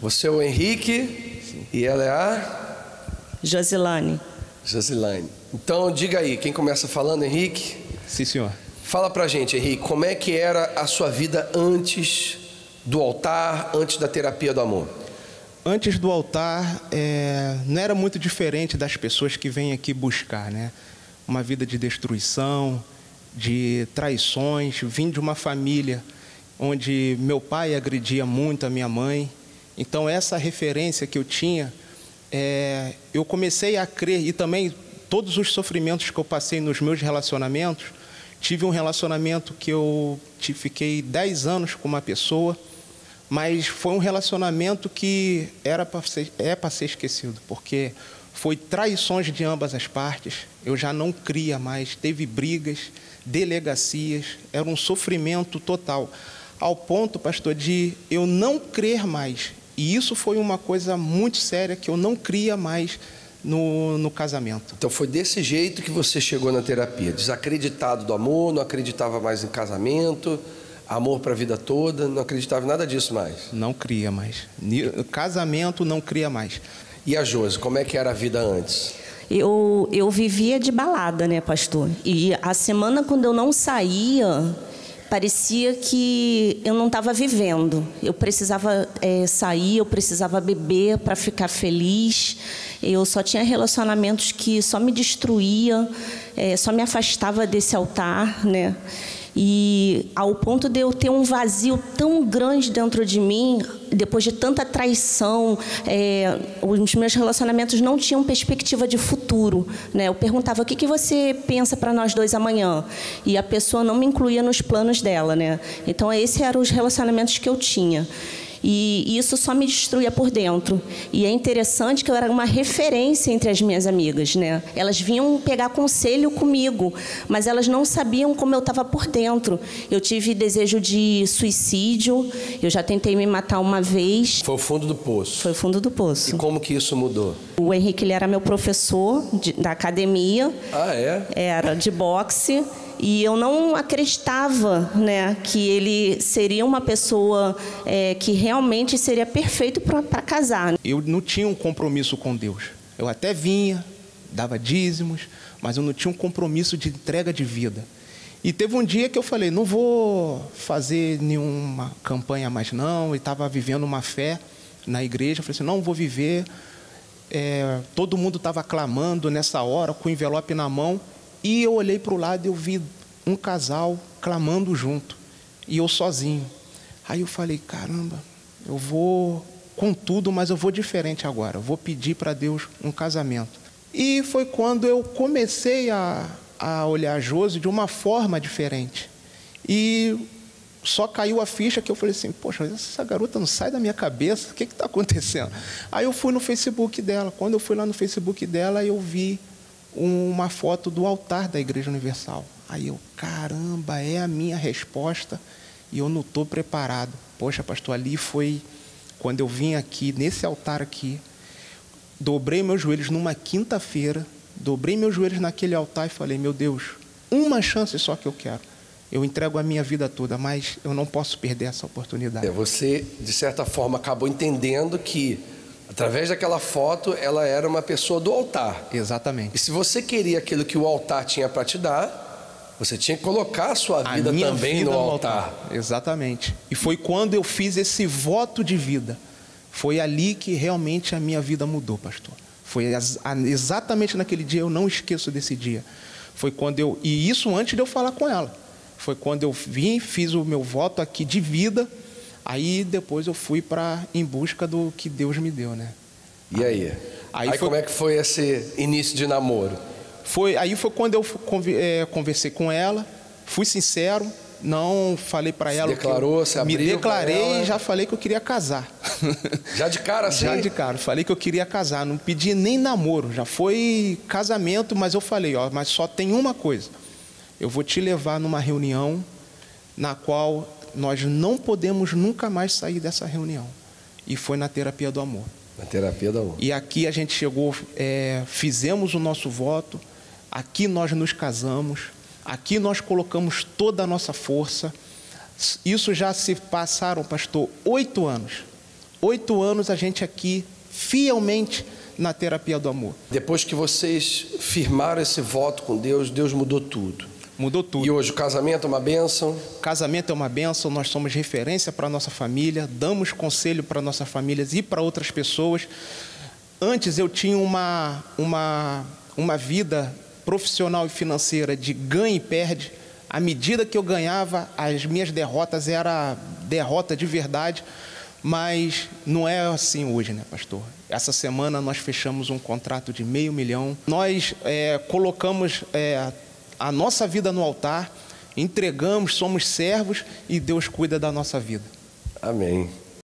Você é o Henrique. Sim. E ela é a? Josilane. Josilane. Então, diga aí, quem começa falando, Henrique? Sim, senhor. Fala pra gente, Henrique, como é que era a sua vida antes do altar, antes da terapia do amor? Antes do altar, não era muito diferente das pessoas que vêm aqui buscar, né? Uma vida de destruição, de traições. Vim de uma família onde meu pai agredia muito a minha mãe. Então, essa referência que eu tinha, eu comecei a crer, e também todos os sofrimentos que eu passei nos meus relacionamentos. Tive um relacionamento que eu fiquei 10 anos com uma pessoa, mas foi um relacionamento que é para ser esquecido, porque foi traições de ambas as partes. Eu já não cria mais, teve brigas, delegacias, era um sofrimento total, ao ponto, pastor, de eu não crer mais. E isso foi uma coisa muito séria, que eu não cria mais no casamento. Então foi desse jeito que você chegou na terapia, desacreditado do amor, não acreditava mais em casamento, amor para a vida toda, não acreditava em nada disso mais? Não cria mais. Casamento não cria mais. E a Josi, como é que era a vida antes? Eu vivia de balada, né, pastor? E a semana, quando eu não saía, parecia que eu não estava vivendo. Eu precisava sair, eu precisava beber para ficar feliz. Eu só tinha relacionamentos que só me destruía, só me afastava desse altar, né? E ao ponto de eu ter um vazio tão grande dentro de mim, depois de tanta traição, os meus relacionamentos não tinham perspectiva de futuro, né? Eu perguntava, o que você pensa para nós dois amanhã? E a pessoa não me incluía nos planos dela, né? Então, esses eram os relacionamentos que eu tinha. E isso só me destruía por dentro. E é interessante que eu era uma referência entre as minhas amigas, né? Elas vinham pegar conselho comigo, mas elas não sabiam como eu estava por dentro. Eu tive desejo de suicídio, eu já tentei me matar uma vez. Foi o fundo do poço. Foi o fundo do poço. E como que isso mudou? O Henrique, ele era meu professor da academia. Ah, é? Era de boxe. E eu não acreditava, né, que ele seria uma pessoa que realmente seria perfeito para casar. Eu não tinha um compromisso com Deus. Eu até vinha, dava dízimos, mas eu não tinha um compromisso de entrega de vida. E teve um dia que eu falei, não vou fazer nenhuma campanha mais não, e estava vivendo uma fé na igreja. Eu falei assim, não vou viver. Todo mundo estava clamando nessa hora, com o envelope na mão. E eu olhei para o lado e eu vi um casal clamando junto. E eu sozinho. Aí eu falei, caramba, eu vou com tudo, mas eu vou diferente agora. Eu vou pedir para Deus um casamento. E foi quando eu comecei a olhar a Josi de uma forma diferente. E só caiu a ficha que eu falei assim, poxa, essa garota não sai da minha cabeça, o que está acontecendo? Aí eu fui no Facebook dela. Quando eu fui lá no Facebook dela, eu vi uma foto do altar da Igreja Universal. Aí eu, caramba, é a minha resposta e eu não estou preparado. Poxa, pastor, ali foi quando eu vim aqui, nesse altar aqui, dobrei meus joelhos numa quinta-feira, dobrei meus joelhos naquele altar e falei, meu Deus, uma chance só que eu quero. Eu entrego a minha vida toda, mas eu não posso perder essa oportunidade. Você, de certa forma, acabou entendendo que através daquela foto, ela era uma pessoa do altar. Exatamente. E se você queria aquilo que o altar tinha para te dar, você tinha que colocar a sua vida também no altar. Exatamente. E foi quando eu fiz esse voto de vida. Foi ali que realmente a minha vida mudou, pastor. Foi exatamente naquele dia, eu não esqueço desse dia. Foi quando e isso antes de eu falar com ela. Foi quando eu vim, fiz o meu voto aqui de vida. Aí depois eu fui em busca do que Deus me deu, né? E aí? Aí como é que foi esse início de namoro? Aí foi quando eu conversei com ela, fui sincero, não falei para ela. Declarou, se abriu. Me declarei e já falei que eu queria casar. Já de cara assim? Já de cara, falei que eu queria casar, não pedi nem namoro, já foi casamento, mas eu falei, mas só tem uma coisa. Eu vou te levar numa reunião na qual nós não podemos nunca mais sair dessa reunião. E foi na terapia do amor. Na terapia do amor. E aqui a gente chegou, fizemos o nosso voto, aqui nós nos casamos, aqui nós colocamos toda a nossa força. Isso já se passaram, pastor, 8 anos. 8 anos a gente aqui, fielmente, na terapia do amor. Depois que vocês firmaram esse voto com Deus, Deus mudou tudo. Mudou tudo. E hoje o casamento é uma bênção? Casamento é uma bênção, nós somos referência para a nossa família, damos conselho para nossas famílias e para outras pessoas. Antes eu tinha uma vida profissional e financeira de ganha e perde. À medida que eu ganhava, as minhas derrotas eram derrota de verdade. Mas não é assim hoje, né, pastor? Essa semana nós fechamos um contrato de R$500 mil. Nós colocamos a nossa vida no altar, entregamos, somos servos e Deus cuida da nossa vida. Amém.